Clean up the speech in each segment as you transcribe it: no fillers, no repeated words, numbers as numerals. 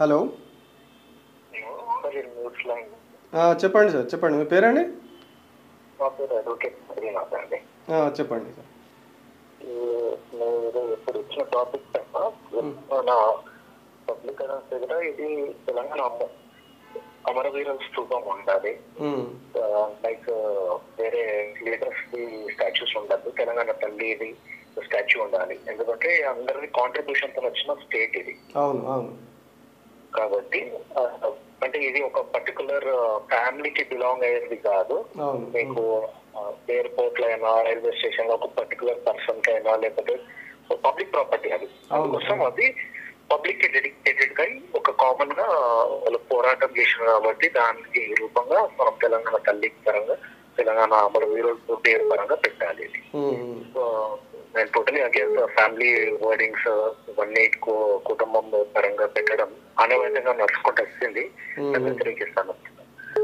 Hello. చెప్పండి sir, చెప్పండి. మీ పేరండి? చెప్పండి సార్. ఇప్పుడు ఇచ్చిన టాపిక్ మన పబ్లిక్ అరెస్ట్ దగ్గర ఇది తెలంగాణ అమరవీరుల స్థూపం ఉండాలి. లైక్ వేరే లీడర్స్ కి స్టాచ్యూస్ ఉండదు. తెలంగాణ తల్లి ఇది స్టాచ్యూ ఉండాలి. ఎందుకంటే అందరి కాంట్రిబ్యూషన్ తో వచ్చిన స్టేట్ ఇది. అవును అవును. కాబట్టి అంటే ఇది ఒక పర్టికులర్ ఫ్యామిలీకి బిలాంగ్ అయ్యేది కాదు. మీకు ఎయిర్పోర్ట్ లో అయినా రైల్వే స్టేషన్ లో ఒక పర్టికులర్ పర్సన్ కి అయినా లేకపోతే పబ్లిక్ ప్రాపర్టీ అది. అందుకోసం అది పబ్లిక్ కి డెడికేటెడ్ గా ఒక కామన్ గా వాళ్ళు పోరాటం చేసిన కాబట్టి దానికి రూపంగా మనం తెలంగాణ తల్లి పరంగా తెలంగాణ అమరవీరుల పేరు పరంగా పెట్టాలి. సో నేను టోటలీ అగేన్స్ ఫ్యామిలీ వర్డింగ్స్ ఇవన్నీ కుటుంబం పరంగా పెట్టడం అనేవిధంగా నడుచుకుంటూ వచ్చింది. వ్యతిరేకిస్తాను.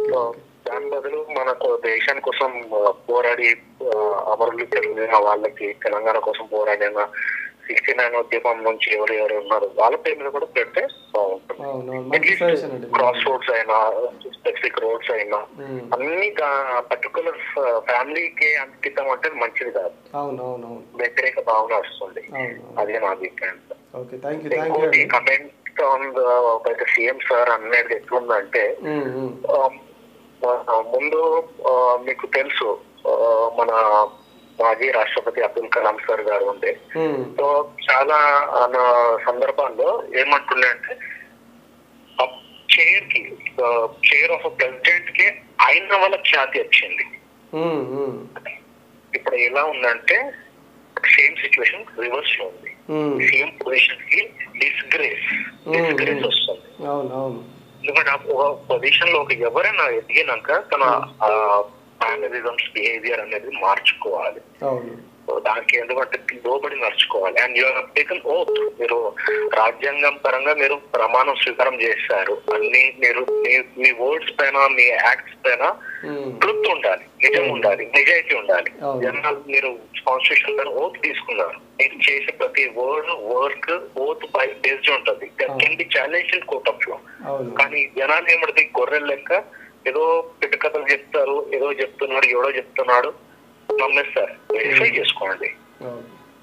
సో దాని బదులు మనకు దేశం కోసం పోరాడి అమరులు చెందిన వాళ్ళకి తెలంగాణ కోసం పోరాడిన 69 ఉద్యమం నుంచి ఎవరెవరు ఉన్నారు వాళ్ళ పేరు మీద కూడా పెడితే బాగుంటుంది. క్రాస్ రోడ్స్ అయినా స్పెసిఫిక్ రోడ్స్ అయినా అన్ని పర్టికులర్ ఫ్యామిలీకి అంకితం అంటే మంచిది కాదు. వ్యతిరేక భావన వస్తుంది. అదే నా అభిప్రాయం. ఇంకోటి కమెంట్ ఆన్ సీఎం సార్ అనేది ఎట్లుందంటే ముందు మీకు తెలుసు మన మాజీ రాష్ట్రపతి అబ్దుల్ కలాం సార్ గారు ఉండే. సో చాలా సందర్భాల్లో ఏమంటుండే అంటే చైర్ ఆఫ్ ప్రెసిడెంట్ కి ఆయన వల్ల ఖ్యాతి వచ్చింది. ఇప్పుడు ఎలా ఉందంటే సేమ్ సిచ్యువేషన్ రివర్స్ లో ఉంది. సీఎం పొజిషన్ కి డిస్గ్రేస్ వస్తుంది. ఎందుకంటే ఒక పొజిషన్ లో ఎవరైనా ఎదిగినాక తన మేనరిజమ్స్ బిహేవియర్ అనేది మార్చుకోవాలి. దానికి ఎందుకంటే లోబడి నడుచుకోవాలి. And you have taken oath. మీరు రాజ్యాంగం పరంగా మీరు ప్రమాణం స్వీకారం చేశారు. అన్ని మీరు మీ వర్డ్స్ పైన మీ యాక్ట్స్ పైన ట్రూత్ ఉండాలి, నిజం ఉండాలి, నిజాయితీ ఉండాలి. జనాలు మీరు కాన్స్టిట్యూషన్ పైన ఓత్ తీసుకున్నారు. మీరు చేసే ప్రతి వర్క్ ఓత్ బై బేస్డ్ ఉంటుంది. That can be challenge in court of law. కానీ జనాలు ఏమడితే గొర్రెల లెక్క ఏదో పిట్టకథలు చెప్తారు, ఏదో చెప్తున్నాడు, ఎవడో చెప్తున్నాడు నమ్మేస్తారు. వెరిఫై చేసుకోండి.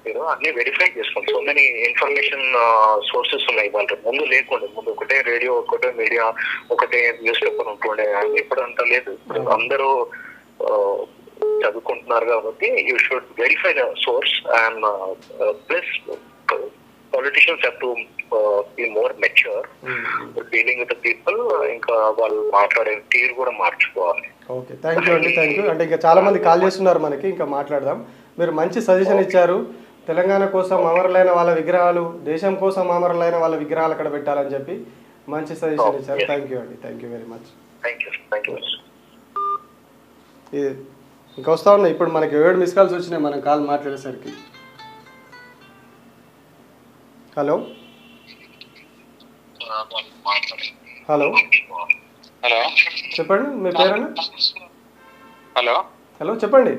మీరు అన్ని వెరిఫై చేసుకోండి. సో మెనీ ఇన్ఫర్మేషన్ సోర్సెస్ ఉన్నాయి. వాళ్ళ ముందు లేకుండా ముందు ఒకటే రేడియో, ఒకటే మీడియా, ఒకటే న్యూస్ పేపర్ ఉంటుండే. ఇప్పుడు అంతా లేదు. అందరూ చదువుకుంటున్నారు కాబట్టి you should verify the source. And plus politicians have to be more mature dealing with the people. ఇంకా వాళ్ళు మాట్లాడే తీరు కూడా మార్చుకోవాలి. ఓకే, థ్యాంక్ యూ అండి. Thank you. అంటే ఇంకా చాలా మంది కాల్ చేస్తున్నారు మనకి, ఇంకా మాట్లాడదాం. మీరు మంచి సజెషన్ ఇచ్చారు. తెలంగాణ కోసం అమరులైన వాళ్ళ విగ్రహాలు, దేశం కోసం అమరులైన వాళ్ళ విగ్రహాలు అక్కడ పెట్టాలని చెప్పి మంచి సజెషన్ ఇచ్చారు. థ్యాంక్ యూ అండి. Thank you very much. ఇంకా వస్తా ఉన్నాయి. ఇప్పుడు మనకి 7 మిస్ కాల్స్ వచ్చినాయి మనం కాల్ మాట్లాడేసరికి. హలో హలో హలో, చెప్పండి. మీ పేరన్నా? హలో హలో, చెప్పండి.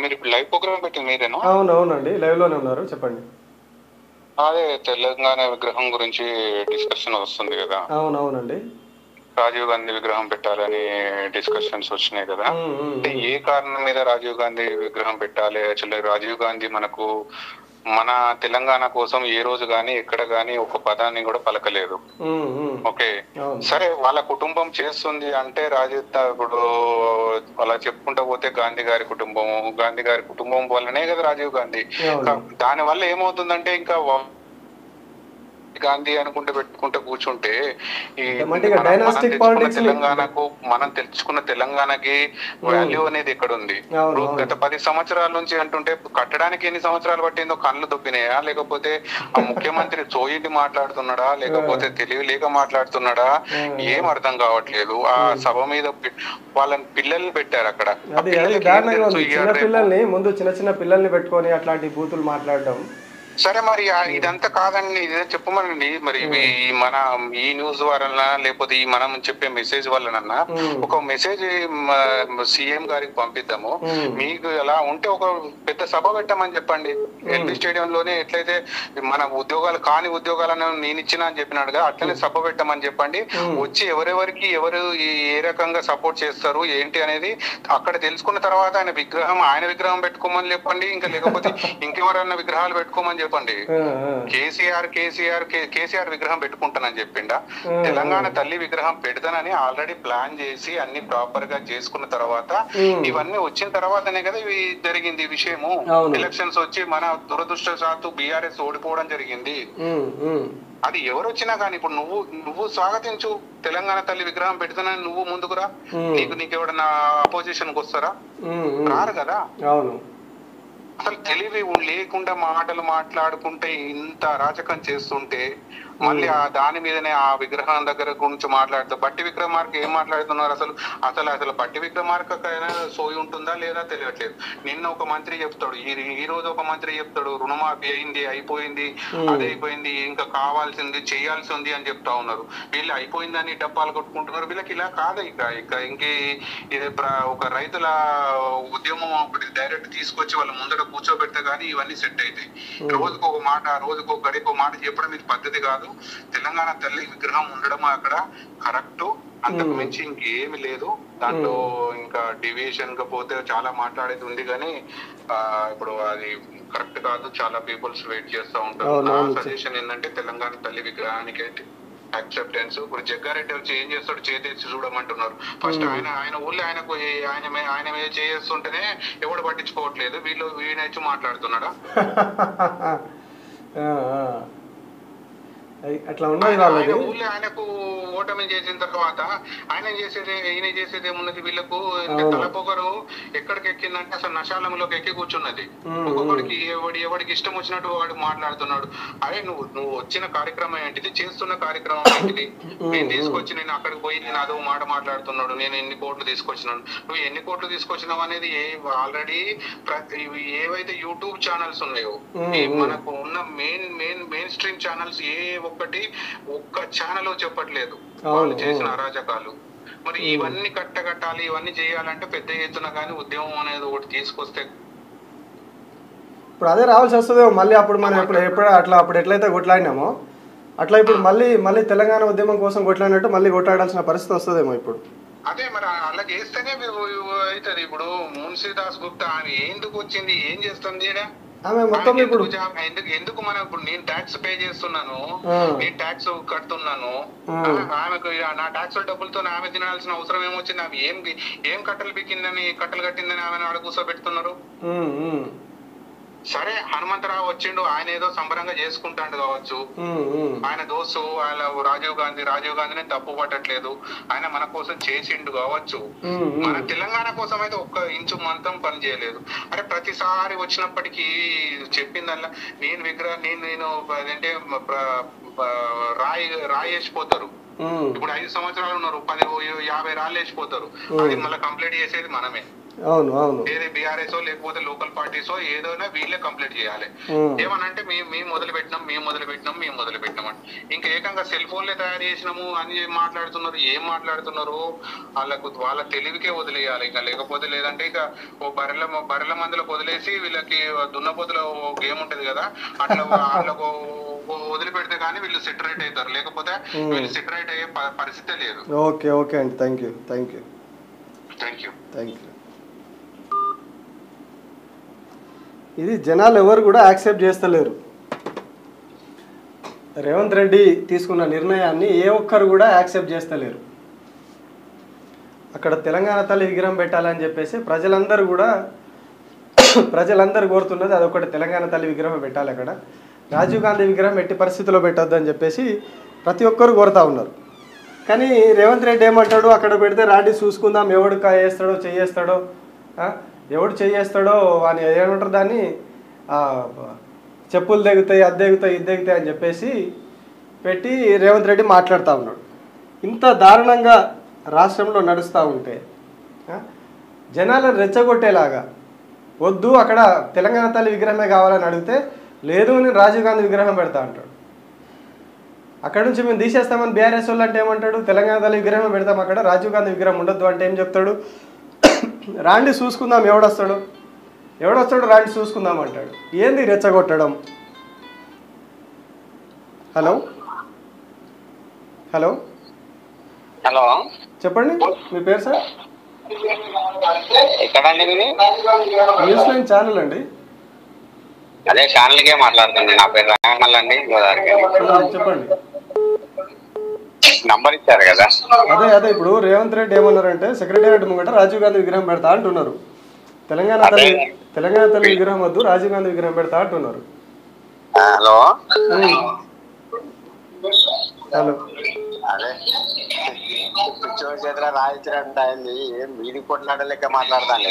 మీరు ఇప్పుడు లైవ్ ప్రోగ్రామ్ పెట్టింది మీరేనా? అవునవునండి, లైవ్లోనే ఉన్నారు. చెప్పండి. అదే తెలంగాణ విగ్రహం గురించి డిస్కషన్ వస్తుంది కదా. అవునవునండి. రాజీవ్ గాంధీ విగ్రహం పెట్టాలని డిస్కషన్స్ వచ్చినాయి కదా. అంటే ఏ కారణం మీద రాజీవ్ గాంధీ విగ్రహం పెట్టాలి? యాక్చువల్లీ రాజీవ్ గాంధీ మనకు మన తెలంగాణ కోసం ఏ రోజు గానీ ఎక్కడ గానీ ఒక పదాన్ని కూడా పలకలేదు. ఓకే, సరే వాళ్ళ కుటుంబం చేస్తుంది అంటే ఇప్పుడు అలా చెప్పుకుంటా పోతే గాంధీ గారి కుటుంబం వల్లనే కదా రాజీవ్ గాంధీ. దాని వల్ల ఏమవుతుందంటే ఇంకా గాంధీ అనుకుంటే పెట్టుకుంటే కూర్చుంటే ఈ తెలంగాణకు మనం తెలుసుకున్న తెలంగాణకి వాల్యూ అనేది ఎక్కడ ఉంది? గత 10 సంవత్సరాల నుంచి అంటుంటే కట్టడానికి ఎన్ని సంవత్సరాలు పట్టిందో కళ్ళు దొబ్బినాయా? లేకపోతే ఆ ముఖ్యమంత్రి సోయింటి మాట్లాడుతున్నాడా? లేకపోతే తెలివి లేక మాట్లాడుతున్నాడా? ఏం అర్థం కావట్లేదు. ఆ సభ మీద వాళ్ళని పిల్లల్ని పెట్టారు అక్కడ. ముందు చిన్న చిన్న పిల్లల్ని పెట్టుకొని అట్లాంటి బూతులు మాట్లాడడం సరే మరి ఇదంతా కాదండి, ఇదే చెప్పమనండి. మరి మన ఈ న్యూస్ వలన లేకపోతే ఈ మనం చెప్పే మెసేజ్ వల్లనన్నా ఒక మెసేజ్ సీఎం గారికి పంపిద్దాము. మీకు ఎలా ఉంటే ఒక పెద్ద సభ పెట్టమని చెప్పండి. ఎల్బీ స్టేడియంలోనే ఎట్లయితే మన ఉద్యోగాలు కాని ఉద్యోగాలను నేను ఇచ్చిన అని చెప్పినాడుగా, అట్లనే సభ పెట్టమని చెప్పండి. వచ్చి ఎవరెవరికి ఎవరు ఏ రకంగా సపోర్ట్ చేస్తారు ఏంటి అనేది అక్కడ తెలుసుకున్న తర్వాత ఆయన విగ్రహం పెట్టుకోమని చెప్పండి. ఇంకా లేకపోతే ఇంకెవరన్నా విగ్రహాలు పెట్టుకోమని చెప్పండి. కేసీఆర్ విగ్రహం పెట్టుకుంటానని చెప్పిండా? తెలంగాణ తల్లి విగ్రహం పెడతానని ఆల్రెడీ ప్లాన్ చేసి అన్ని ప్రాపర్ గా చేసుకున్న తర్వాత ఇవన్నీ వచ్చిన తర్వాతనే కదా ఇవి జరిగింది విషయము. ఎలక్షన్స్ వచ్చి మన దురదృష్టవశాత్తు బీఆర్ఎస్ ఓడిపోవడం జరిగింది. అది ఎవరు వచ్చినా కానీ ఇప్పుడు నువ్వు స్వాగతించు, తెలంగాణ తల్లి విగ్రహం పెడతానని నువ్వు ముందుకురా. నీకు ఎవడన్నా అపోజిషన్ కు వస్తారా? రారు కదా. అసలు తెలివి లేకుండా మాటలు మాట్లాడుకుంటే ఇంత అరాచకం చేస్తుంటే మళ్ళీ దాని మీదనే ఆ విగ్రహం దగ్గర గురించి మాట్లాడుతూ బట్టి విక్రమార్క ఏం మాట్లాడుతున్నారు? అసలు బట్టి విక్రమార్కైనా సోయి ఉంటుందా లేదా తెలియట్లేదు. నిన్న ఒక మంత్రి చెప్తాడు, ఈ రోజు ఒక మంత్రి చెప్తాడు రుణమాఫీ అయింది, అయిపోయింది, అదే అయిపోయింది, ఇంకా కావాల్సింది చేయాల్సి ఉంది అని చెప్తా ఉన్నారు. వీళ్ళు అయిపోయిందని డబ్బాలు కొట్టుకుంటున్నారు. వీళ్ళకి ఇలా కాదు. ఇంకే ఒక రైతుల ఉద్యమం ఒకటి డైరెక్ట్ తీసుకొచ్చి వాళ్ళ ముందర కూర్చోబెడితే గానీ ఇవన్నీ సెట్ అవుతాయి. రోజుకు ఒక మాట, రోజుకు ఒక గడికి ఒక మాట చెప్పడం ఇది పద్ధతి కాదు. తెలంగాణ తల్లి విగ్రహం ఉండడం అక్కడ కరెక్ట్, అంతకు మించి ఇంకేమి లేదు. దాంట్లో ఇంకా డివియేషన్ గా పోతే చాలా మాట్లాడేది ఉంది కానీ ఇప్పుడు అది కరెక్ట్ కాదు. చాలా పీపుల్స్ వెయిట్ చేస్తూ ఉంటారు. నా సజెషన్ ఏంటంటే తెలంగాణ తల్లి విగ్రహానికి యాక్సెప్టెన్స్. ఇప్పుడు జగ్గారెడ్డి వచ్చి ఏం చేస్తాడు? చేతి చూడమంటున్నారు. ఫస్ట్ ఆయన ఊళ్ళో ఆయన మీద చేస్తుంటేనే ఎవడు పట్టించుకోవట్లేదు. వీళ్ళ వచ్చి మాట్లాడుతున్నాడా? అట్లా ఉన్నది వాళ్ళది. ఊళ్ళో ఆయనకు ఓటమి చేసిన తర్వాత ఈయన చేసేది ఏమున్నది? వీళ్ళకు తలపొగరు ఎక్కడికి ఎక్కిందంటే అసలు నశాలంలోకి ఎక్కి కూర్చున్నది. ఒక్కొక్కడికి ఎవడికి ఇష్టం వచ్చినట్టు వాడు మాట్లాడుతున్నాడు. అరే నువ్వు వచ్చిన కార్యక్రమం ఏంటిది? చేస్తున్న కార్యక్రమం ఏంటిది? నేను తీసుకొచ్చి నేను అక్కడికి పోయి నేను అదో మాట మాట్లాడుతున్నాడు. నేను ఎన్ని కోట్లు తీసుకొచ్చినాను. నువ్వు ఎన్ని కోట్లు తీసుకొచ్చినావు అనేది ఆల్రెడీ ఏవైతే యూట్యూబ్ ఛానల్స్ ఉన్నాయో, మనకు ఉన్న మెయిన్ స్ట్రీమ్ ఛానల్స్ ఒక్క ఛానల్ చెప్పట్లేదు వాళ్ళు చేసిన అరాచకాలు. మరి ఇవన్నీ కట్టగట్టాలి, ఇవన్నీ చేయాలంటే పెద్ద ఎత్తున కానీ ఉద్యమం అనేది ఒకటి తీసుకొస్తే ఇప్పుడు అదే రావాల్సి వస్తుందేమో మళ్ళీ. అప్పుడు మనం అప్పుడు ఎట్లయితే కొట్లాడినామో అట్లా ఇప్పుడు మళ్ళీ తెలంగాణ ఉద్యమం కోసం కొట్లాడినట్టు మళ్ళీ కొట్లాడాల్సిన పరిస్థితి వస్తుందేమో ఇప్పుడు. అదే మరి అలా చేస్తేనే అవుతుంది. ఇప్పుడు మున్సీదాస్ గుప్తా ఆమె ఎందుకు వచ్చింది, ఏం చేస్తుంది? ఆమె మొత్తం ఇప్పుడు ఎందుకు మనం ఇప్పుడు నేను ట్యాక్స్ పే చేస్తున్నాను, నేను ట్యాక్స్ కడుతున్నాను, ఆమెకు నా ట్యాక్స్ డబ్బులతో ఆమె తినాల్సిన అవసరం ఏమొచ్చింది? ఆమె ఏం కట్టలు కట్టిందని ఆమెను ఆడ కూర్చోబెడుతున్నారు. సరే హనుమంతరావు వచ్చిండు, ఆయన ఏదో సంబరంగా చేసుకుంటాడు కావచ్చు, ఆయన దోస్తు ఆయన రాజీవ్ గాంధీని తప్పు పట్టట్లేదు, ఆయన మన కోసం చేసిండు కావచ్చు. మన తెలంగాణ కోసం అయితే ఒక్క ఇంచు మంతం పని చేయలేదు. అరే ప్రతిసారి వచ్చినప్పటికీ చెప్పిందల్లా నేను అదేంటే రాయి వేసిపోతారు. ఇప్పుడు 5 సంవత్సరాలు ఉన్నారు, 50 రాళ్ళు వేసిపోతారు. అది మళ్ళీ కంప్లీట్ చేసేది మనమే. ఏది బీఆర్ఎస్ లేకపోతే లోకల్ పార్టీసో ఏదైనా వీళ్ళే కంప్లీట్ చేయాలి. ఏమనంటే మేము మొదలు పెట్టినాం అంటే ఇంకా ఏకంగా సెల్ ఫోన్లే తయారు చేసినాము అని మాట్లాడుతున్నారు. ఏం మాట్లాడుతున్నారు? వాళ్ళ తెలివికే వదిలేయాలి. ఇంకా లేకపోతే లేదంటే ఇక ఓ బర్రెల మందులకు వదిలేసి వీళ్ళకి దున్నపోతుల గేమ్ ఉంటది కదా, అట్లా వాళ్ళకు వదిలిపెడితే కానీ వీళ్ళు సెటరేట్ అవుతారు. లేకపోతే వీళ్ళు సెటరేట్ అయ్యే పరిస్థితే లేదు. ఓకే అండి, థ్యాంక్ యూ. ఇది జనాలు ఎవరు కూడా యాక్సెప్ట్ చేస్తలేరు. రేవంత్ రెడ్డి తీసుకున్న నిర్ణయాన్ని ఏ ఒక్కరు కూడా యాక్సెప్ట్ చేస్తలేరు. అక్కడ తెలంగాణ తల్లి విగ్రహం పెట్టాలని చెప్పేసి ప్రజలందరూ కోరుతున్నది అదొకటి, తెలంగాణ తల్లి విగ్రహం పెట్టాలి. అక్కడ రాజీవ్ గాంధీ విగ్రహం ఎట్టి పరిస్థితుల్లో పెట్టొద్దు అని చెప్పేసి ప్రతి ఒక్కరు కోరుతూ ఉన్నారు. కానీ రేవంత్ రెడ్డి ఏమంటాడు? అక్కడ పెడితే రాండి చూసుకుందాం, ఎవడు ఎవడు చేయేస్తాడో అని ఏమంటారు దాన్ని, చెప్పులు తెగుతాయి, అది తెగుతాయి, ఇది తెగుతాయి అని చెప్పేసి పెట్టి రేవంత్ రెడ్డి మాట్లాడుతూ ఉన్నాడు. ఇంత దారుణంగా రాష్ట్రంలో నడుస్తూ ఉంటే జనాలను రెచ్చగొట్టేలాగా వద్దు అక్కడ తెలంగాణ తల్లి విగ్రహమే కావాలని అడిగితే లేదు నేను రాజీవ్ గాంధీ విగ్రహం పెడతా అంటాడు. అక్కడ నుంచి మేము తీసేస్తామని బీఆర్ఎస్ వాళ్ళు అంటే ఏమంటాడు, తెలంగాణ తల్లి విగ్రహం పెడతాం అక్కడ, రాజీవ్ గాంధీ విగ్రహం ఉండొద్దు అంటే ఏం చెప్తాడు, రాండి చూసుకుందాం ఎవడొస్తాడు రాండి చూసుకుందాం అంటాడు. ఏంది రెచ్చగొట్టడం? హలో హలో హలో చెప్పండి, మీ పేరు సార్? ఎక్కడండి మీది? న్యూస్ లైన్ ఛానల్ అండి. అదే ఛానల్కే మాట్లాడుతుంది. నా పేరు రామల్ అండి, గోదావరి. చెప్పండి. నంబర్ ఇచ్చారు కదా. అదే ఇప్పుడు రేవంత్ రెడ్డి ఏమన్నారంటే సెక్రటేరియట్ ముంగట రాజీవ్ గాంధీ విగ్రహం పెడతా అంటున్నారు. తెలంగాణ తల్లి విగ్రహం వద్దు, రాజీవ్ గాంధీ విగ్రహం పెడతా అంటున్నారు. హలో హలో అదే పిచ్చోడి చేతిలో రాయించినట్టు అయింది. ఏం వీధి కొట్లాట లెక్క మాట్లాడతాండి,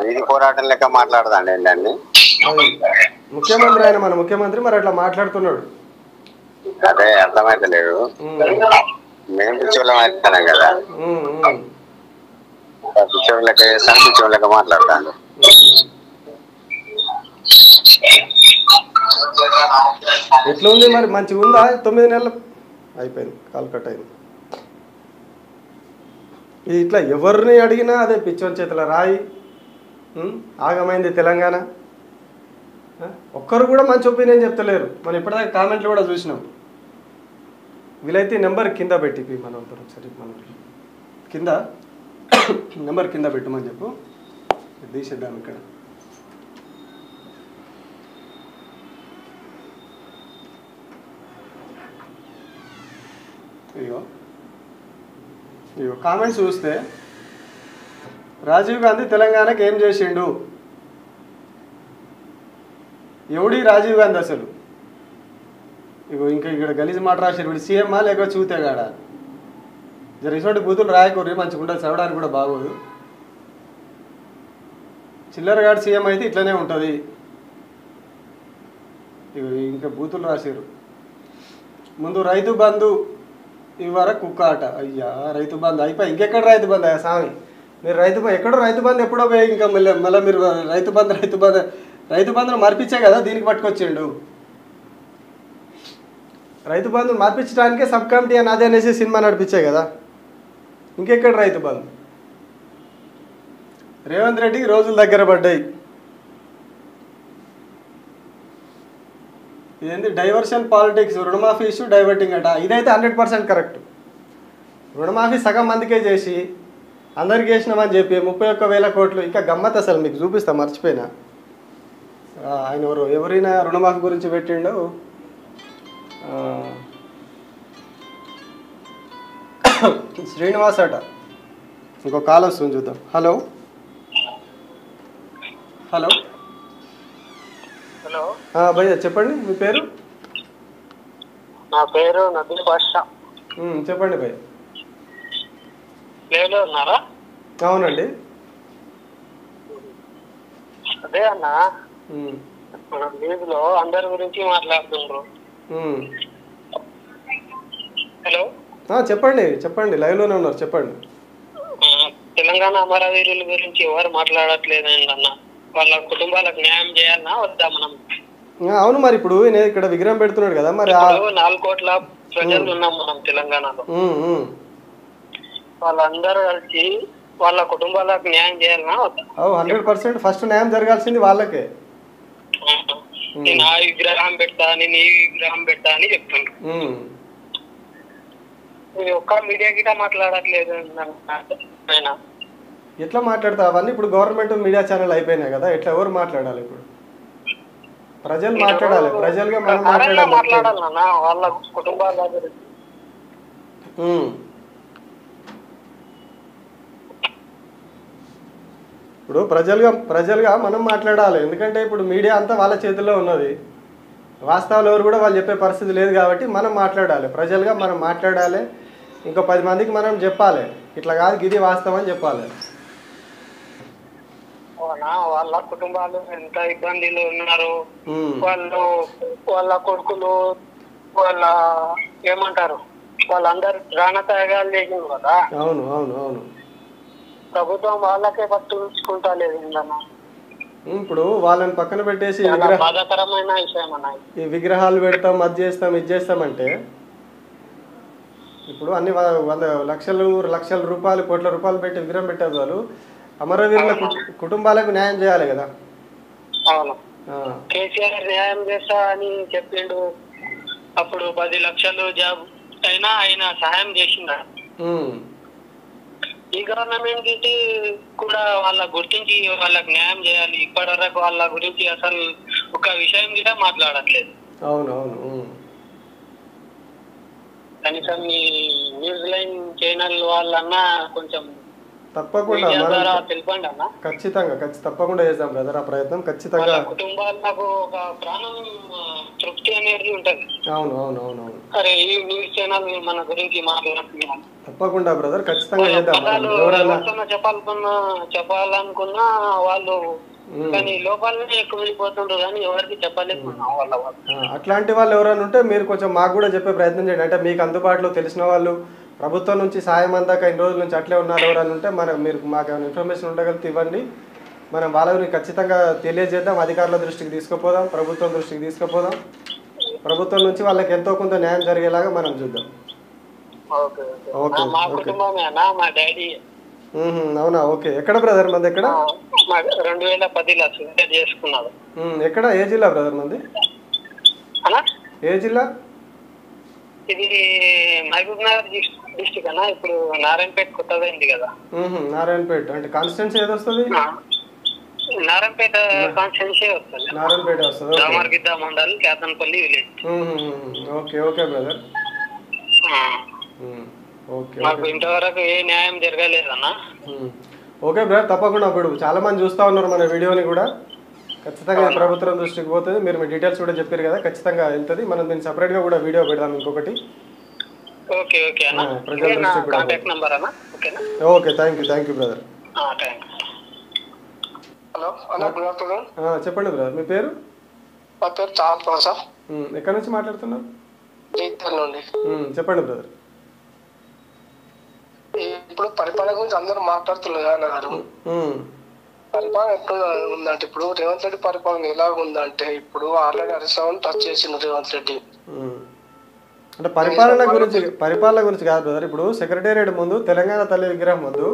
వీధి పోరాటం లెక్క మాట్లాడతాండి ఏంటండి. ముఖ్యమంత్రి ఆయన, మన ముఖ్యమంత్రి మరి అట్లా మాట్లాడుతున్నాడు. అదే అర్థమైతలేదు. మేము పిచ్చోళ్ళం అవుతున్నాం కదా, పిచ్చోళ్ళ లెక్క చేస్తాను, పిచ్చోళ్ళ లెక్క మాట్లాడతాను. ఎట్లా ఉంది మరి, మంచిగా ఉందా? 9 నెలలు అయిపోయింది, కాల్ కట్ అయింది. ఇది ఇట్లా ఎవరిని అడిగినా అదే పిచ్చోని చేతుల రాయి, ఆగమైంది తెలంగాణ. ఒక్కరు కూడా మంచి ఒపీనియన్ చెప్తలేరు. మనం ఇప్పటిదాకా కామెంట్లు కూడా చూసినాం. వీలైతే నెంబర్ కింద పెట్టి మనం సరే మనం కింద నెంబర్ కింద పెట్టమని చెప్పు, తీసేద్దాం ఇక్కడ. ఇగో కామెంట్స్ చూస్తే రాజీవ్ గాంధీ తెలంగాణకి ఏం చేసిండు, ఎవడి రాజీవ్ గాంధీ అసలు? ఇగో ఇంకా ఇక్కడ గలీజ్ మాట రాశారు, వీడు సీఎమ్మా లేక చూతేగాడా? జర ఇటువంటి బూతులు రాయకూరి, మంచిగా ఉంటుంది, చదవడానికి కూడా బాగోదు. చిల్లరగాడు సీఎం అయితే ఇట్లనే ఉంటుంది. ఇగో ఇంకా బూతులు రాశారు. ముందు రైతు బంధు ఇవ్వరా కుక్క ఆట. అయ్యా రైతు బంధు అయిపోయి ఇంకెక్కడ రైతు బంధు? అయ్యా స్వామి, మీరు ఎక్కడో రైతు బంధు ఎప్పుడో పోయి ఇంకా మళ్ళీ మీరు రైతు బంధును మార్పించే కదా దీనికి పట్టుకొచ్చిండు. రైతు బంధును మార్పించడానికే సబ్ కమిటీ అని అదే అనేసి సినిమా నడిపించే కదా, ఇంకెక్కడ రైతు బంధు? రేవంత్ రెడ్డికి రోజులు దగ్గర పడ్డాయి. ఇదేంటి డైవర్షన్ పాలిటిక్స్, రుణమాఫీ ఇష్యూ డైవర్టింగ్ అట. ఇదైతే 100% కరెక్ట్. రుణమాఫీ సగం మందికే చేసి అందరికి వేసినామని చెప్పి 31,000 కోట్లు. ఇంకా గమ్మత్ అసలు మీకు చూపిస్తా, మర్చిపోయినా. ఆయన ఎవరైనా రుణమాఫీ గురించి పెట్టిండు, శ్రీనివాస్ అట. ఇంకో కాల్ వస్తుంది చూద్దాం. హలో హలో హలో భయ్యా చెప్పండి, మీ పేరు? నా పేరు నబీల్ బాషా. చెప్పండి భయ్య. లేవులో ఉన్నారా? అవునండి. అదే అన్న, మన న్యూస్ లో అందరి గురించి మాట్లాడుతుండ్రు. హలో చెప్పండి లైవ్ లోనే ఉన్నారు, చెప్పండి. తెలంగాణ అమరవీరుల గురించి ఎవరు మాట్లాడట్లేదండి అన్న. వాళ్ళ కుటుంబాలకు న్యాయం చేయాలన్నా వద్దా మనం? అవును, మరి ఇప్పుడు ఇక్కడ విగ్రహం పెడుతున్నాడు కదా, మరి 4 కోట్ల ప్రజలు ఉన్నాం మనం తెలంగాణలో. వాళ్ళందరూ కలిసి వాళ్ళ కుటుంబాలకు న్యాయం చేయాలన్నా వద్దా? 100% ఫస్ట్ న్యాయం జరగాల్సింది వాళ్ళకే. నేను ఆ విగ్రహం పెడతా, నేను ఈ విగ్రహం పెడతా అని చెప్తుండ్రు. ఒక్క మీడియా గిట మాట్లాడట్లేదు. ఎట్లా మాట్లాడతా? అవన్నీ ఇప్పుడు గవర్నమెంట్ మీడియా ఛానల్ అయిపోయినాయి కదా, ఎట్లా ఎవరు మాట్లాడాలి? ఇప్పుడు ప్రజలు మాట్లాడాలి, ప్రజలుగా మనం మాట్లాడాలన్నా వాళ్ళ కుటుంబాల గురించి. ఇప్పుడు ప్రజలుగా మనం మాట్లాడాలి. ఎందుకంటే ఇప్పుడు మీడియా అంతా వాళ్ళ చేతుల్లో ఉన్నది. వాస్తవాలు ఎవరు కూడా వాళ్ళు చెప్పే పరిస్థితి లేదు కాబట్టి మనం మాట్లాడాలి, ప్రజలుగా మనం మాట్లాడాలి. ఇంకో 10 మందికి మనం చెప్పాలి, ఇట్లా కాదు గిది వాస్తవం అని చెప్పాలి. వాళ్ళ కుటుంబాలు ఎంత ఇబ్బందులు ఉన్నారు, వాళ్ళ కొడుకులు, వాళ్ళ ఏమంటారు, వాళ్ళందరూ ప్రాణత్యాగాలు చేసింది కదా. అవును. ప్రభుత్వం వాళ్ళకే పట్టించుకుంటా లేదు. ఇప్పుడు వాళ్ళని పక్కన పెట్టేసి బాధాకరమైన విషయం అన్న. ఈ విగ్రహాలు పెడతాం, అది చేస్తాం, ఇది చేస్తామంటే ఇప్పుడు అన్ని 100 లక్షల రూపాయలు, కోట్ల రూపాయలు పెట్టి విగ్రహం పెట్టారు. వాళ్ళు అమరవీరుల కుటుంబాలకు న్యాయం చేయాలి కదా. అవును, కేసీఆర్ న్యాయం చేస్తా అని చెప్పిండు. అప్పుడు 10 లక్షలు జాబ్ అయినా ఆయన సహాయం చేసిండు. ఈ గవర్నమెంట్ కూడా వాళ్ళ గుర్తించి వాళ్ళకి న్యాయం చేయాలి. ఇప్పటి వరకు వాళ్ళ గురించి అసలు ఒక విషయం కూడా మాట్లాడట్లేదు. అవునవును. కనీసం ఈ న్యూస్ లైన్ ఛానల్ వాళ్ళన్నా కొంచెం తప్పకుండా తెలిపండి అన్న. ఖచ్చితంగా తప్పకుండా చేద్దాం బ్రదర్ ఆ ప్రయత్నం. ఖచ్చితంగా కుటుంబాలకు ఒక ప్రాణం తృప్తి అనేది ఉంటది. అవును అవును అవును అవును. అరే ఈ న్యూస్ ఛానల్ మన గురించి మాట్లాడుతున్నాం. తప్పకుండా బ్రదర్ ఖచ్చితంగా చేద్దాం. చెప్పాలనుకున్నా వాళ్ళు కానీ లోపాలనే ఎక్కువ వెళ్ళిపోతుండ్రు కానీ ఎవరికి చెప్పలేకున్నాం వాళ్ళ. అట్లాంటి వాళ్ళు ఎవరైనా ఉంటే మీరు కొంచెం మాకు కూడా చెప్పే ప్రయత్నం చేయండి. అంటే మీకు అందుబాటులో తెలిసిన వాళ్ళు ప్రభుత్వం నుంచి సాయం అందాక ఇన్ని రోజుల నుంచి అట్లే ఉన్నారు ఎవరైనా ఉంటే మీరు మాకు ఏమైనా ఇన్ఫర్మేషన్ ఉండగలిగితే ఇవ్వండి. మనం వాళ్ళ గురించి ఖచ్చితంగా తెలియజేద్దాం. అధికారుల దృష్టికి తీసుకుపోదాం, ప్రభుత్వం దృష్టికి తీసుకుపోదాం. ప్రభుత్వం నుంచి వాళ్ళకి ఎంతో కొంత న్యాయం జరిగేలాగా మనం చూద్దాం. అవునా? ఓకే. ఎక్కడ బ్రదర్ మంది? ఎక్కడ? 2010 చేసుకున్నారు. ఎక్కడ? ఏ జిల్లా బ్రదర్ మంది? ఏ జిల్లా? ఇది మహబూబ్ నగర్ డిస్ట్రిక్ట్ అన్న. ఇప్పుడు నారాయణపేట కొత్తగా అయింది కదా. నారాయణపేట అంటే కాన్స్టిట్యున్సీ ఏది వస్తుంది? నారాయణపేట కాన్స్టిట్యున్సీ వస్తుంది. నారాయణపేట వస్తుంది. రామర్గిద్ద mandal, Ketanpalli village. Okay okay brother. మాకు ఇంతవరకు ఏ న్యాయం జరగలేదన్న. ఓకే బ్రదర్, తప్పకుండా. ఇప్పుడు చాలా మంది చూస్తూ ఉన్నారు మన వీడియోని కూడా. ఖచ్చితంగా ప్రభుత్వం దృష్టికి పోతుంది. మీరు మీ డీటెయిల్స్ కూడా చెప్పారు కదా, ఖచ్చితంగా వెళ్తుంది. మనం దీన్ని సపరేట్గా కూడా వీడియో పెడదాం ఇంకొకటి. ప్రజల దృష్టికి కూడా. Okay, thank you brother. Hello అన్న, గుడ్ ఆఫ్టర్నూన్. చెప్పండి బ్రదర్, మీ పేరు? మా పేరు చాల్ ప్రసాద్. ఎక్కడి నుంచి మాట్లాడుతున్నారు? నుండి. చెప్పండి బ్రదర్. ఇప్పుడు పరిపాలన గురించి అందరూ మాట్లాడుతున్నారు అన్నారు. పరిపాలన ఎట్లా ఉందంటే, ఇప్పుడు రేవంత్ రెడ్డి పరిపాలన ఎలా ఉందంటే, ఇప్పుడు ఆల్రెడీ హరీశ్రావుని టచ్ చేసిండు రేవంత్ రెడ్డి. అంటే పరిపాలన గురించి కాదు బ్రదర్. ఇప్పుడు సెక్రటేరియట్ ముందు తెలంగాణ తల్లి విగ్రహం ముందు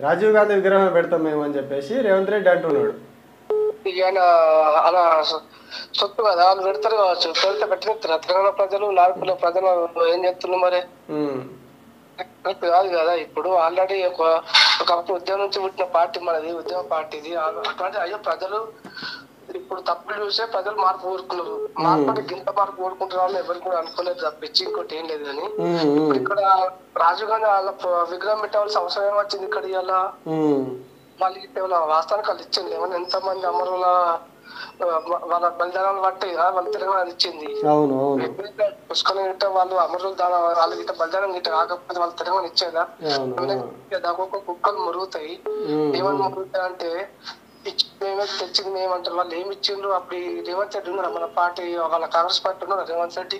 రాజీవ్ గాంధీ విగ్రహం పెడతాం మేము అని చెప్పేసి రేవంత్ రెడ్డి అంటున్నాడు. ఇక అలా సొత్తు కదా, వాళ్ళు పెడతారు కావచ్చు. పెడితే పెట్టిన తెలంగాణ ప్రజలు, నార్కుల ప్రజలు ఏం చేస్తున్నారు మరి? కాదు కదా. ఇప్పుడు ఆల్రెడీ ఒకప్పుడు ఉద్యమం నుంచి పుట్టిన పార్టీ మనది, ఉద్యమ పార్టీది. అట్లాంటి అయ్యో ప్రజలు ఇప్పుడు తప్పులు చూసే ప్రజలు మార్పు కోరుకున్నారు. మార్పు గింత మార్పు కోరుకుంటున్నారు ఎవరు కూడా అనుకోలేదు తప్పించి ఇంకోటి ఏం లేదు. కానీ ఇప్పుడు ఇక్కడ రాజీవ్ గాంధీ వాళ్ళ విగ్రహం పెట్టవలసిన అవసరం ఏమొచ్చింది ఇక్కడ? ఇలా వాళ్ళకి కేవలం వాస్తవానికి వాళ్ళు ఇచ్చింది ఏమన్నా ఎంతమంది అమరుల వాళ్ళ బలిదానాలు బట్టి వాళ్ళ తెలంగాణ ఇచ్చింది. పుష్కరం గిట్ట వాళ్ళు అమరులు వాళ్ళ గిట్ట బలిదానం గిట్ట కాకపోతే వాళ్ళ తెలంగాణ ఇచ్చేదా? దాకొక కుక్కలు మురుగుతాయి. ఏమని మురుగుతాయి అంటే మేమే తెచ్చింది మేమంటారు. వాళ్ళు ఏమి ఇచ్చిండ్రు? అప్పుడు రేవంత్ రెడ్డి ఉన్నారా మన పార్టీ, వాళ్ళ కాంగ్రెస్ పార్టీ ఉన్నారా రేవంత్ రెడ్డి?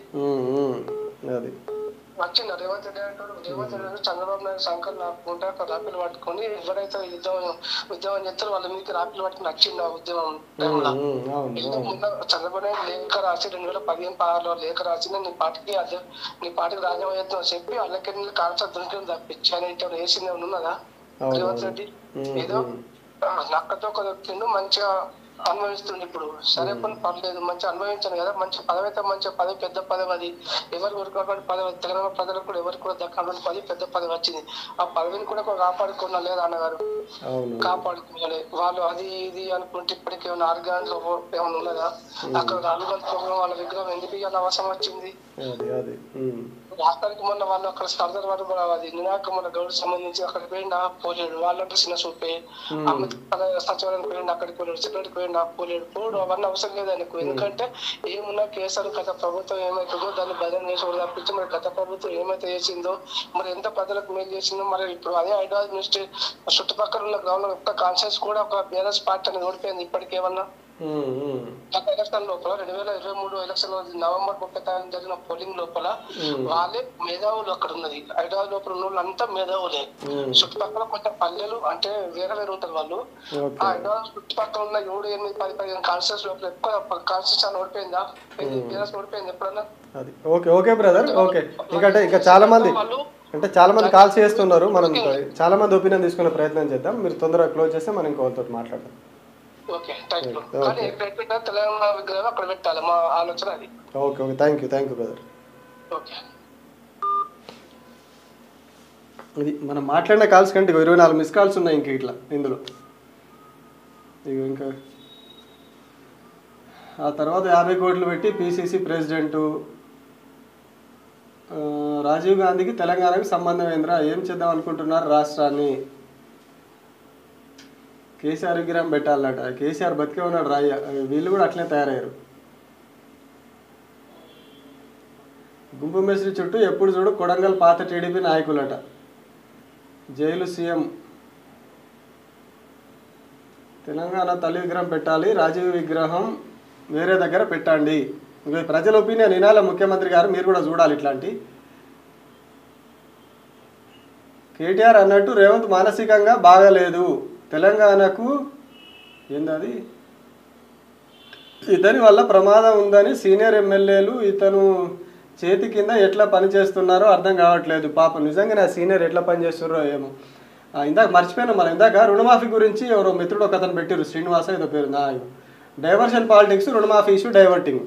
వచ్చిందా రేవంత్ రెడ్డి అంటాడు? రేవంత్ రెడ్డి చంద్రబాబు నాయుడు శంకర్ నాకుంటే రాపిలు పట్టుకొని ఎవరైతే ఉద్యమం చేస్తారో వాళ్ళ మీద రాపిలు పట్టుకుని వచ్చింది ఆ ఉద్యమం టైంలో. చంద్రబాబు నాయుడు లేఖ రాసి 2015 లేఖ రాసి నీ పార్టీకి రాజీనామా చేస్తామని చెప్పి వాళ్ళకి కాంగ్రెస్ దొరికి తప్పించి అని వేసింది ఉన్నదా రేవంత్ రెడ్డి? ఏదో నక్కతో కొద్దిండు మంచిగా అనుభవిస్తుంది. ఇప్పుడు సరే పని పర్లేదు, మంచిగా అనుభవించాను కదా. మంచి పదవి అయితే మంచిగా పదవి, పెద్ద పదవి. అది ఎవరు కొడుకున్నటువంటి పదవి, తెలంగాణ ప్రజలకు కూడా ఎవరికి కూడా దక్కినటువంటి పదవి, పెద్ద పదవి వచ్చింది. ఆ పదవిని కూడా కాపాడుకున్నా లేదా అన్నగారు? కాపాడుకోవాలి వాళ్ళు. అది ఇది అనుకుంటే ఇప్పటికి ఏమైనా ఆర్గాన్లో ఏమైనా ఉన్నదా? అక్కడ రాహుల్ గాంధీ ప్రోగ్రాం వాళ్ళ విగ్రహం ఎందుకు ఇవాళ అవసరం వచ్చింది? వాస్తవానికి మొన్న వాళ్ళు అక్కడ స్పర్ధల వరకు అది నినాక మన గౌరవ సంబంధించి అక్కడికి పోయిండా పోలేడు. వాళ్ళంటే చిన్న చూపే సచివాలయానికి పోయిండు, అక్కడికి పోలేడు. సెక్రటరీకి పోయిండా పోలేడు. పోడు అవన్నీ అవసరం లేదు ఆయనకు. ఎందుకంటే ఏమున్నా కేసీఆర్ గత ప్రభుత్వం ఏమైతుందో దాన్ని బదనం చేసి కూడా తప్పించి మరి గత ప్రభుత్వం ఏమైతే చేసిందో, మరి ఎంత ప్రజలకు మేలు చేసిందో. మరి ఇప్పుడు అదే హైదరాబాద్ మినిస్ట్రీ చుట్టుపక్కల ఉన్న గ్రౌండ్ ఒక్క కాన్షియస్ కూడా ఒక బీఆర్ఎస్ పార్టీ అనేది ఓడిపోయింది ఇప్పటికేమన్నా? గత ఎలక్షన్ లోపల 2023 ఎలక్షన్ నవంబర్ 30 జరిగిన పోలింగ్ లోపల వాళ్ళే మేధావులు అక్కడ ఉన్నది. హైదరాబాద్ లోపల ఉన్న వాళ్ళు అంతా మేధావులే. చుట్టుపక్కల కొంచెం పల్లెలు అంటే వేరే వేరే ఉంటారు వాళ్ళు. ఆ హైదరాబాద్ చుట్టుపక్కల ఉన్న 7, 8, 10, 15 కాన్స్టిట్యూన్స్ లోపల ఎక్కువ కాన్స్టిట్యూషన్ ఓడిపోయిందా? ఓడిపోయింది ఎప్పుడన్నా? Okay okay brother. ఓకే, ఇంకా చాలా మంది కాల్స్ చేస్తున్నారు. మనం చాలా మంది ఒపీనియన్ తీసుకునే ప్రయత్నం చేద్దాం. మీరు తొందరగా క్లోజ్ చేస్తే మనం ఇంకోతో మాట్లాడదాం. ఓకే తెలంగాణ విగ్రహం అక్కడ పెట్టాలి, మా ఆలోచన అది. Okay okay, thank you brother. Okay, ఇది మనం మాట్లాడిన కాల్స్ కంటే 24 మిస్ కాల్స్ ఉన్నాయి ఇంక ఇట్లా ఇందులో. ఇంకా ఆ తర్వాత 50 కోట్లు పెట్టి పిసిసి ప్రెసిడెంటు రాజీవ్ గాంధీకి తెలంగాణకి సంబంధం ఏంద్రా, ఏం చేద్దాం అనుకుంటున్నారు రాష్ట్రాన్ని, కేసీఆర్ విగ్రహం పెట్టాలట, కేసీఆర్ బతికే ఉన్నాడు రాయ్య, వీళ్ళు కూడా అట్లనే తయారయ్యారు. గుంపు మేస్త్రి చుట్టూ ఎప్పుడు చూడు కొడంగల్ పాత టీడీపీ నాయకులట, జైలు సీఎం, తెలంగాణ తల్లి విగ్రహం పెట్టాలి, రాజీవ్ విగ్రహం వేరే దగ్గర పెట్టండి. ఇంకా ప్రజల ఒపీనియన్ వినాలి ముఖ్యమంత్రి గారు, మీరు కూడా చూడాలి ఇట్లాంటి. కేటీఆర్ అన్నట్టు రేవంత్ మానసికంగా బాగలేదు, తెలంగాణకు ఏందది ఇతని వల్ల ప్రమాదం ఉందని సీనియర్ ఎమ్మెల్యేలు ఇతను చేతి కింద ఎట్లా పనిచేస్తున్నారో అర్థం కావట్లేదు. పాపం నిజంగా నా సీనియర్ ఎట్లా పనిచేస్తున్నారో ఏమో. ఇందాక మర్చిపోయినా మనం, ఇందాక రుణమాఫీ గురించి ఎవరో మిత్రుడు ఒక అతను పెట్టారు, శ్రీనివాస ఏదో పేరు, డైవర్షన్ పాలిటిక్స్, రుణమాఫీ ఇష్యూ డైవర్టింగ్.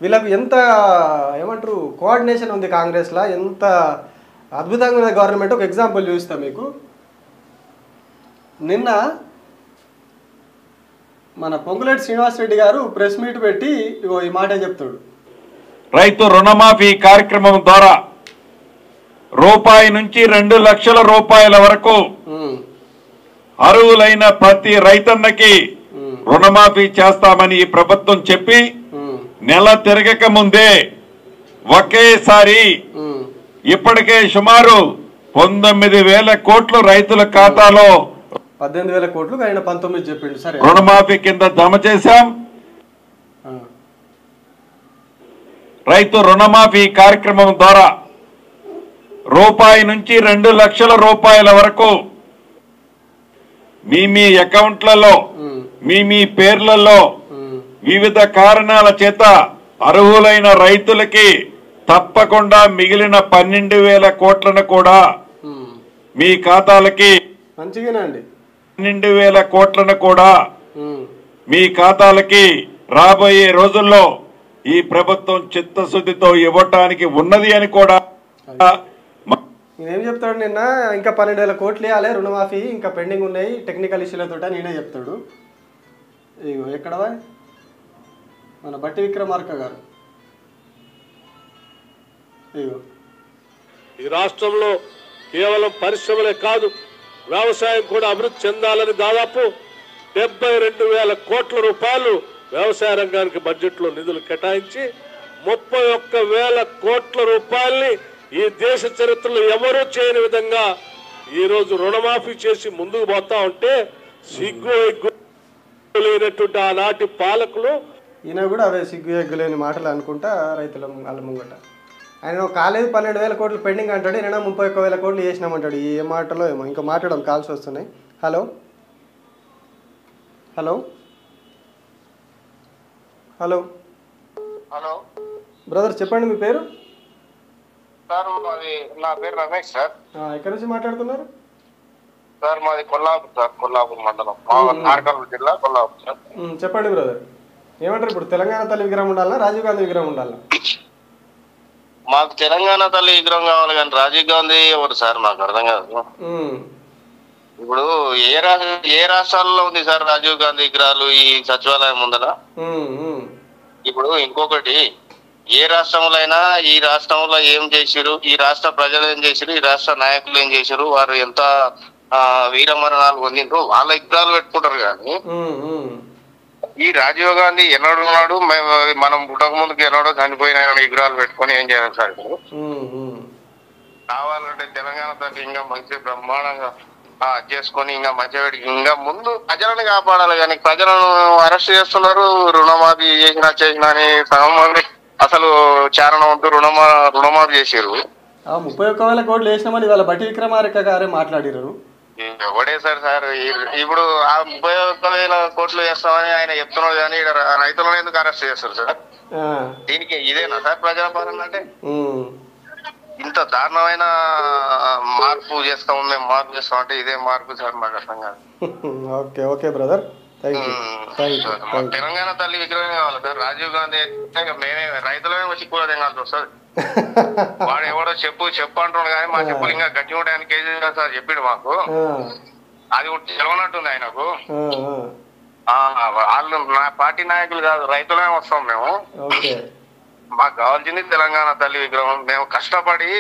వీళ్ళకు ఎంత ఏమంటారు కోఆర్డినేషన్ ఉంది కాంగ్రెస్లో, ఎంత అద్భుతంగా ఉన్న గవర్నమెంట్. ఒక ఎగ్జాంపుల్ చూపిస్తా మీకు. నిన్న మన పొంగులేటి శ్రీనివాసరెడ్డి గారు ప్రెస్ మీట్ పెట్టి ఈ మాట చెప్తాడు. రైతు రుణమాఫీ కార్యక్రమం ద్వారా రూపాయి నుంచి 2 లక్షల రూపాయల వరకు అర్హులైన ప్రతి రైతన్నకి రుణమాఫీ చేస్తామని ఈ ప్రభుత్వం చెప్పి నెల తిరగక ముందే ఒకేసారి ఇప్పటికే సుమారు 19,000 కోట్లు రైతుల ఖాతాలో 18,000 కోట్లు ఆయన 19 చెప్పిండు. సరే, రుణమాఫీ కింద జమ చేశాం. రైతు రుణమాఫీ కార్యక్రమం ద్వారా రూపాయి నుంచి 2 లక్షల రూపాయల వరకు మీ అకౌంట్లలో మీ పేర్లలో వివిధ కారణాల చేత అర్హులైన రైతులకి తప్పకుండా మిగిలిన 12,000 కోట్లను కూడా మీ ఖాతాలకి, మంచిగానండి, 12,000 కోట్లను కూడా మీ ఖాతాలకి రాబోయే రోజుల్లో ఈ ప్రభుత్వం చిత్తశుద్ధితో ఇవ్వటానికి ఉన్నది అని కూడా. నేనేం చెప్తాడు, నిన్న ఇంకా 12,000 కోట్లు ఇవ్వాలి రుణమాఫీ, ఇంకా పెండింగ్ ఉన్నాయి టెక్నికల్ ఇష్యూలతో నేనే చెప్తాడు. ఇగో ఎక్కడవా మన బట్టి విక్రమార్క గారు. ఇగో ఈ రాష్ట్రంలో కేవలం పరిశ్రమలే కాదు, వ్యవసాయం కూడా అభివృద్ధి చెందాలని దాదాపు 72,000 కోట్ల రూపాయలు వ్యవసాయ రంగానికి బడ్జెట్ లో నిధులు కేటాయించి 31,000 కోట్ల రూపాయల్ని ఈ దేశ చరిత్రలో ఎవరూ చేయని విధంగా ఈ రోజు రుణమాఫీ చేసి ముందుకు పోతా ఉంటే సిగ్గు ఎగ్గు లేనటువంటి ఆనాటి పాలకులు, ఈయన కూడా అవే సిగ్గు ఎగ్గులేని మాటలు అనుకుంటా రైతుల వాళ్ళ ముంగట. ఆయన కాలేదు 12,000 కోట్లు పెండింగ్ అంటాడు, ఈయన 31,000 కోట్లు చేసినామంటాడు. ఏ మాటలో ఏమో. ఇంకా మాట్లాడడం, కాల్స్ వస్తున్నాయి. Hello hello hello hello brother, చెప్పండి మీ పేరు. సార్ మాది, నా పేరు రమేష్ సార్. ఎక్కడి నుంచి మాట్లాడుతున్నారు సార్? మాది కొల్లాపూర్ సార్, కొల్లాపూర్ మండలం, నార్కల్ జిల్లా కొల్లాపూర్ సార్. చెప్పండి బ్రదర్, ఏమంటారు ఇప్పుడు తెలంగాణ తల్లి విగ్రహం ఉండాలా, రాజీవ్ గాంధీ విగ్రహం ఉండాలా? మాకు తెలంగాణ తల్లి విగ్రహం కావాలి, కానీ రాజీవ్ గాంధీ ఎవరు సార్ మాకు అర్థం కాదు. ఇప్పుడు ఏ రాష్ట్రాల్లో ఉంది సార్ రాజీవ్ గాంధీ విగ్రహాలు ఈ సచివాలయం ముందర? ఇప్పుడు ఇంకొకటి, ఏ రాష్ట్రంలో అయినా ఈ రాష్ట్రంలో ఏం చేసిరు, ఈ రాష్ట్ర ప్రజలు ఏం చేసిరు, ఈ రాష్ట్ర నాయకులు ఏం చేసిరు, వారు ఎంత వీరమరణాలు పొందిండ్రు, వాళ్ళ విగ్రహాలు పెట్టుకుంటారు. కానీ ఈ రాజీవ్ గాంధీ ఎన్నడున్నాడు, మనం పుట్టక ముందుకు ఎన్నడో చనిపోయిన విగ్రహాలు పెట్టుకొని ఏం చేయాలి సార్? ఇప్పుడు కావాలంటే తెలంగాణ తల్లి ఇంకా మంచి బ్రహ్మాండంగా చేసుకొని ఇంకా మంచిగా ఇంకా ముందు ప్రజలను కాపాడాలి. కానీ ప్రజలను అరెస్ట్ చేస్తున్నారు. రుణమాఫీ చేసినా అని సగం మంది అసలు చారణం వద్దు రుణమాఫీ చేసారు. 31,000 కోట్లు వేసినామని వాళ్ళ బట్టి విక్రమార్క గారే మాట్లాడారు. ఎవడే సార్ ఇప్పుడు ఆ 31,000 కోట్లు వేస్తామని ఆయన చెప్తున్నాడు. కానీ రైతులను ఎందుకు అరెస్ట్ చేస్తారు సార్? దీనికి ఇదేనా సార్ ప్రజాపాలన అంటే? ఇంత దారుణమైన మార్పు చేస్తాము మేము, మార్పు చేస్తాం అంటే ఇదే మార్పు సార్? మాకు అర్థం కాదు. ఓకే బ్రదర్, తెలంగాణ తల్లి విగ్రహం కావాలి సార్. రాజీవ్ గాంధీ మేమే రైతులమే వచ్చి కూడా తినాల్సి వస్తుంది. వాడు ఎవడో చెప్పు అంటున్నాడు కానీ మా చెప్పులు ఇంకా గట్టి ఉంటాయని కేసీఆర్ సార్ చెప్పిండు మాకు. అది తెలవనట్టుంది ఆయనకు. వాళ్ళు నా పార్టీ నాయకులు కాదు, రైతులమే వస్తాం మేము. మాకు కావాల్సింది తెలంగాణ తల్లి విగ్రహం. మేము కష్టపడి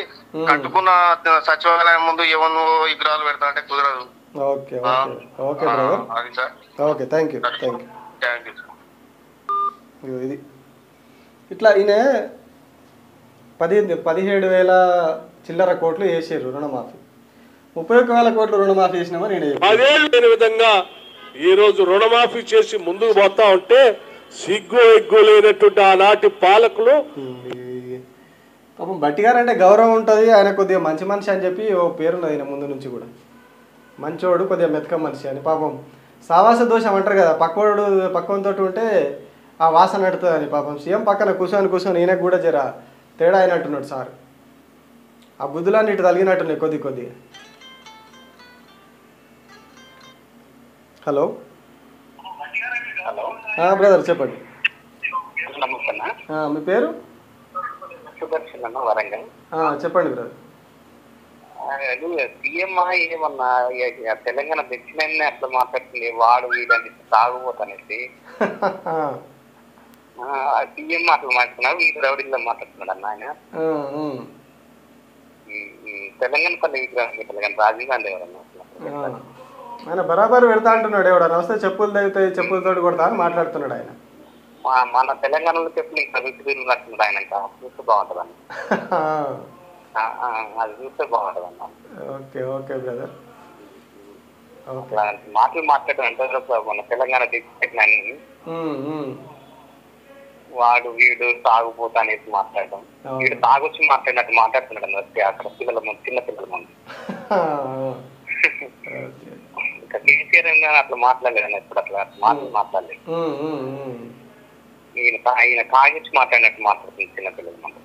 కట్టుకున్న సచివాలయం ముందు ఏమన్నా విగ్రహాలు పెడతా అంటే కుదరదు. అది సార్. Thank you. ఇది ఇట్లా ఈయన 17,000 చిల్లర కోట్లు వేసారు రుణమాఫీ. 31,000 కోట్లు రుణమాఫీ చేసినామని నేను అదే విధంగా ఈ రోజు రుణమాఫీ చేసి ముందుకు పోతా ఉంటే సిగ్గు ఎగ్గు లేనటువంటి ఆనాటి పాలకులు. పాపం బట్టి గారు అంటే గౌరవం ఉంటుంది, ఆయన కొద్దిగా మంచి మనిషి అని చెప్పి ఓ పేరున్నది ఆయన ముందు నుంచి కూడా. మంచోడు, కొద్దిగా మెతక మనిషి అని. పాపం సావాస దోషం అంటారు కదా, పక్కనతో ఉంటే ఆ వాసన నడుతుంది అని. పాపం సీఎం పక్కన కూర్చొని ఈయనకు కూడా జర తేడా అయినట్టున్నాడు సార్. ఆ బుద్ధులన్నీ ఇటు తలిగినట్టున్నాయి కొద్దిగా. హలో బ్రదర్ చెప్పండి. మీ పేరు? వరంగల్. చెప్పండి బ్రదర్. సీఎం ఏమన్నా తెలంగాణ దక్షిణాన్ని అట్లా మాట్లాడుతుంది, వాడు వీడని తాగుపోతానేసి సీఎం అట్లా మాట్లాడుతున్నారు, వీడు రౌడీలో మాట్లాడుతున్నాడు అన్న ఆయన. తెలంగాణ పల్లె విగ్రహం పెట్టాలి కానీ రాజీవ్ గాంధీ ఎవరన్నా ఆయన బరాబర్ పెడతా అంటున్నాడు. ఎవడన్నా వస్తే చెప్పులు తగ్గుతాయి, చెప్పులతోటి కొడతా అని మాట్లాడుతున్నాడు ఆయన. మన తెలంగాణలో చెప్పులు ఇంకా రుచి కట్టున్నాడు ఆయన. ఇంకా చూస్తే బాగుంటుంది అన్న, అది చూస్తే బాగుంటుంది అన్న. Okay brother. మాటలు మాట్లాడడం అంటే మన తెలంగాణ పెట్టినాన్ని వాడు వీడు తాగుపోతా అనేసి మాట్లాడడం, వీడు తాగొచ్చి మాట్లాడినట్టు మాట్లాడుతున్నాడు అన్న అక్కడ చిన్న పిల్లల ముందు. ఇంకా కేసీఆర్ అట్లా మాట్లాడలేదు ఎప్పుడు, అట్లా మాట్లాడలేదు. ఆయన కాగించి మాట్లాడినట్టు మాట్లాడుతుంది చిన్నపిల్లల ముందు.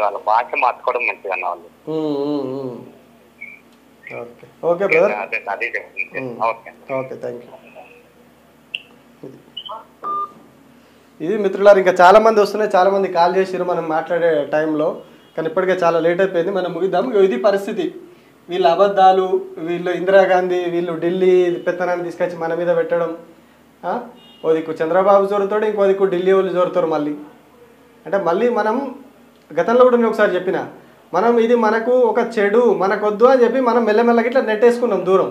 వాళ్ళ భాష మార్చుకోవడం మంచిది అన్న వాళ్ళు. అదే చెప్తుంది. Okay thank you. ఇది మిత్రులారు, ఇంకా చాలా మంది వస్తున్నాయి, చాలా మంది కాల్ చేసిరు మనం మాట్లాడే టైంలో. కానీ ఇప్పటికే చాలా లేట్ అయిపోయింది, మనం ముగిద్దాం. ఇది పరిస్థితి. వీళ్ళ అబద్ధాలు, వీళ్ళు ఇందిరాగాంధీ, వీళ్ళు ఢిల్లీ పెత్తనాన్ని తీసుకొచ్చి మన మీద పెట్టడం. ఓ దిక్కు చంద్రబాబు జోరుతాడు, ఇంకో దిక్కు ఢిల్లీ వాళ్ళు జోరుతారు మళ్ళీ. అంటే మళ్ళీ మనం గతంలో కూడా నేను ఒకసారి చెప్పిన, మనం ఇది మనకు ఒక చెడు, మనకొద్దు అని చెప్పి మనం మెల్లమెల్లగా ఇట్లా నెట్టేసుకున్నాం దూరం.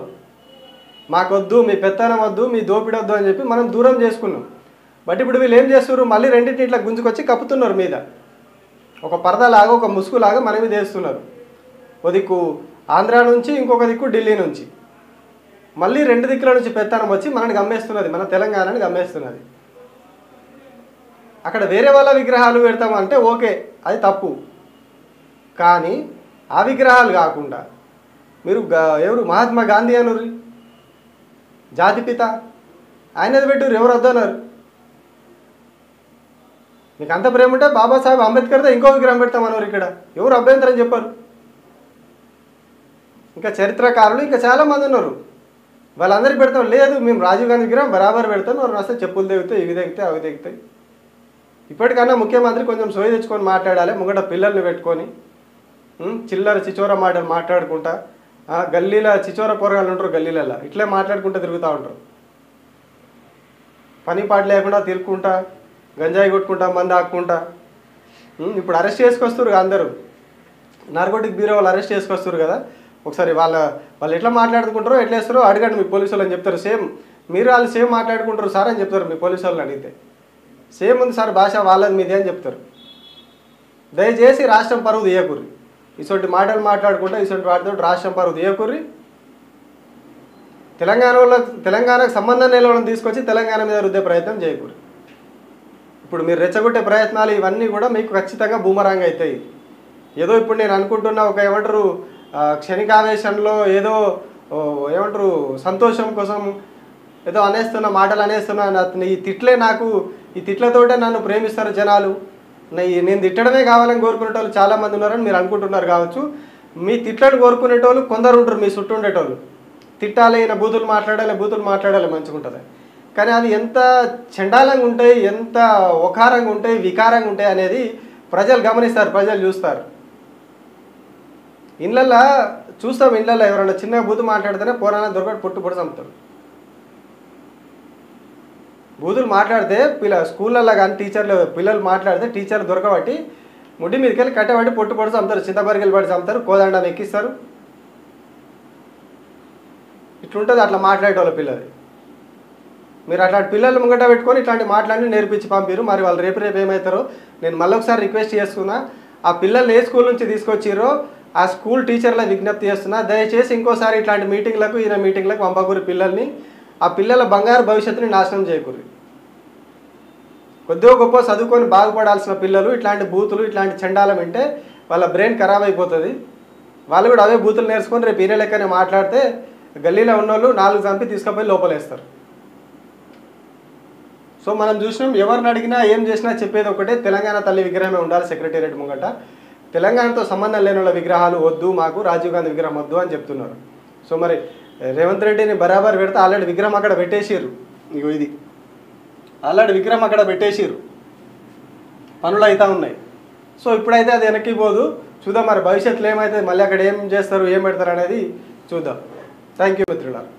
మాకొద్దు, మీ పెత్తనం వద్దు, మీ దోపిడొద్దు అని చెప్పి మనం దూరం చేసుకున్నాం. బట్ ఇప్పుడు వీళ్ళు ఏం చేస్తున్నారు, మళ్ళీ రెండింటిని ఇట్లా గుంజుకొచ్చి కప్పుతున్నారు మీద. ఒక పరదలాగా, ఒక ముసుగులాగా మన మీద వేస్తున్నారు. ఓ దిక్కు ఆంధ్ర నుంచి, ఇంకొక దిక్కు ఢిల్లీ నుంచి. మళ్ళీ రెండు దిక్కుల నుంచి పెత్తనం వచ్చి మనని గమ్మేస్తున్నది, మన తెలంగాణని గమ్మేస్తున్నది. అక్కడ వేరే వాళ్ళ విగ్రహాలు పెడతామంటే ఓకే, అది తప్పు. కానీ ఆ విగ్రహాలు కాకుండా మీరు ఎవరు మహాత్మా గాంధీ అనుర్రి, జాతిపిత, ఆయనది పెట్టుర్రు, ఎవరు వద్దన్నారు. మీకు అంత ప్రేమ ఉంటే బాబాసాహెబ్ అంబేద్కర్తో ఇంకో విగ్రహం పెడతామన్నారు. ఇక్కడ ఎవరు అభ్యంతరం చెప్పారు. ఇంకా చరిత్రకారులు ఇంకా చాలామంది ఉన్నారు, వాళ్ళందరికీ పెడతాం. లేదు మేము రాజీవ్ గాంధీ విగ్రహం బరాబర్ పెడతాం, వాళ్ళు వస్తే చెప్పులు తెగుతాయి, ఇవి తెగుతాయి, అవి తెగుతాయి. ఇప్పటికన్నా ముఖ్యమంత్రి కొంచెం సోయి తెచ్చుకొని మాట్లాడాలి. ముంగట పిల్లల్ని పెట్టుకొని చిల్లర చిచోర మాటలు మాట్లాడుకుంటా, గల్లీల చిచోర పొరగాళ్ళు ఉంటారు, గల్లీలలో ఇట్లే మాట్లాడుకుంటూ తిరుగుతూ ఉంటారు. పని పాట లేకుండా తిరుగుకుంటా, గంజాయి కొట్టుకుంటా, మంది ఆక్కుంటా. ఇప్పుడు అరెస్ట్ చేసుకొస్తారు అందరూ, నార్కోటిక్ బ్యూరో వాళ్ళు అరెస్ట్ చేసుకొస్తారు కదా. ఒకసారి వాళ్ళు ఎట్లా మాట్లాడుకుంటారో, ఎట్లా వేస్తారో అడగండి మీ పోలీసు వాళ్ళు అని చెప్తారు. సేమ్ మీరు వాళ్ళు సేమ్ మాట్లాడుకుంటారు సార్ అని చెప్తారు. మీ పోలీసు వాళ్ళని అడిగితే సేమ్ ఉంది సార్ భాష వాళ్ళది మీదే అని చెప్తారు. దయచేసి రాష్ట్రం పరువు తీయకూరి. ఇటువంటి మాటలు మాట్లాడుకుంటే ఇటువంటి వాటితో రాష్ట్రం పరువు తీయకూర్రి. తెలంగాణకు సంబంధం లేని వాళ్ళని తీసుకొచ్చి తెలంగాణ మీద రుద్దే ప్రయత్నం చేయకూడదు. ఇప్పుడు మీరు రెచ్చగొట్టే ప్రయత్నాలు ఇవన్నీ కూడా మీకు ఖచ్చితంగా బూమరాంగ్ అవుతాయి. ఏదో ఇప్పుడు నేను అనుకుంటున్నా ఒక ఏమంటారు క్షణికావేశంలో ఏదో ఏమంటారు సంతోషం కోసం ఏదో మాటలు అనేస్తున్నా, ఈ తిట్లే నాకు, ఈ తిట్లతోటే నన్ను ప్రేమిస్తారు జనాలు, నేను తిట్టడమే కావాలని కోరుకునేటోళ్ళు చాలామంది ఉన్నారని మీరు అనుకుంటున్నారు కావచ్చు. మీ తిట్లను కోరుకునేటోళ్ళు కొందరు ఉంటారు మీ చుట్టూ ఉండేటోళ్ళు. తిట్టాలి, ఈయన బూతులు మాట్లాడాలి మంచిగా ఉంటుంది. కానీ అది ఎంత చండాలంగా ఉంటాయి, ఎంత ఒకారంగా ఉంటాయి, వికారంగా ఉంటాయి అనేది ప్రజలు గమనిస్తారు, ప్రజలు చూస్తారు. ఇళ్ళల్లో చూస్తాం, ఇళ్ళల్లో ఎవరైనా చిన్న బూతు మాట్లాడితేనే పోరాన దొరకటి పొట్టు చంపుతారు. బూతులు మాట్లాడితే స్కూళ్ళల్లో కానీ పిల్లలు మాట్లాడితే టీచర్లు దొరకబట్టి ముడ్డి మీదకి వెళ్ళి కట్టబట్టి పొట్టు చంపుతారు, చింతబరిగెలు పడి చంపుతారు, కోదండం ఎక్కిస్తారు. ఇట్లుంటుంది అట్లా మాట్లాడేటోళ్ళ పిల్లలు. మీరు అట్లాంటి పిల్లలు ముంగట పెట్టుకొని ఇట్లాంటి మాట్లాడి నేర్పించి పంపిరు. మరి వాళ్ళు రేపు ఏమవుతారో నేను మళ్ళొకసారి రిక్వెస్ట్ చేస్తున్నా, ఆ పిల్లల్ని ఏ స్కూల్ నుంచి తీసుకొచ్చిరో ఆ స్కూల్ టీచర్ల విజ్ఞప్తి చేస్తున్నా, దయచేసి ఇంకోసారి ఇట్లాంటి మీటింగ్లకు పంపకూరి పిల్లల్ని. ఆ పిల్లల బంగారు భవిష్యత్తుని నాశనం చేయకూరి. కొద్దిగా గొప్ప చదువుకొని బాగుపడాల్సిన పిల్లలు ఇట్లాంటి బూతులు ఇట్లాంటి చండాలం వింటే వాళ్ళ బ్రెయిన్ ఖరాబ్ అయిపోతుంది. వాళ్ళు కూడా అవే బూతులు నేర్చుకొని రేపు ఈయన లెక్కనే మాట్లాడితే గల్లీలో ఉన్నోళ్ళు 4 చంపి తీసుకుపోయి లోపలేస్తారు. సో మనం చూసినాం, ఎవరిని అడిగినా ఏం చేసినా చెప్పేది ఒకటే, తెలంగాణ తల్లి విగ్రహమే ఉండాలి సెక్రటేరియట్ ముంగట. తెలంగాణతో సంబంధం లేని వాళ్ళ విగ్రహాలు వద్దు, మాకు రాజీవ్ గాంధీ విగ్రహం వద్దు అని చెప్తున్నారు. సో మరి రేవంత్ రెడ్డిని బరాబర్ పెడితే ఆల్రెడీ విగ్రహం అక్కడ పెట్టేసిర్రు. ఇగో ఇది ఆల్రెడీ విగ్రహం అక్కడ పెట్టేసిర్రు, పనులు అవుతా ఉన్నాయి. సో ఇప్పుడైతే అది వెనక్కి పోదు. చూద్దాం మరి భవిష్యత్తులో ఏమైతే, మళ్ళీ అక్కడ ఏం చేస్తారు, ఏం పెడతారు అనేది చూద్దాం. థ్యాంక్ యూ మిత్రులారా.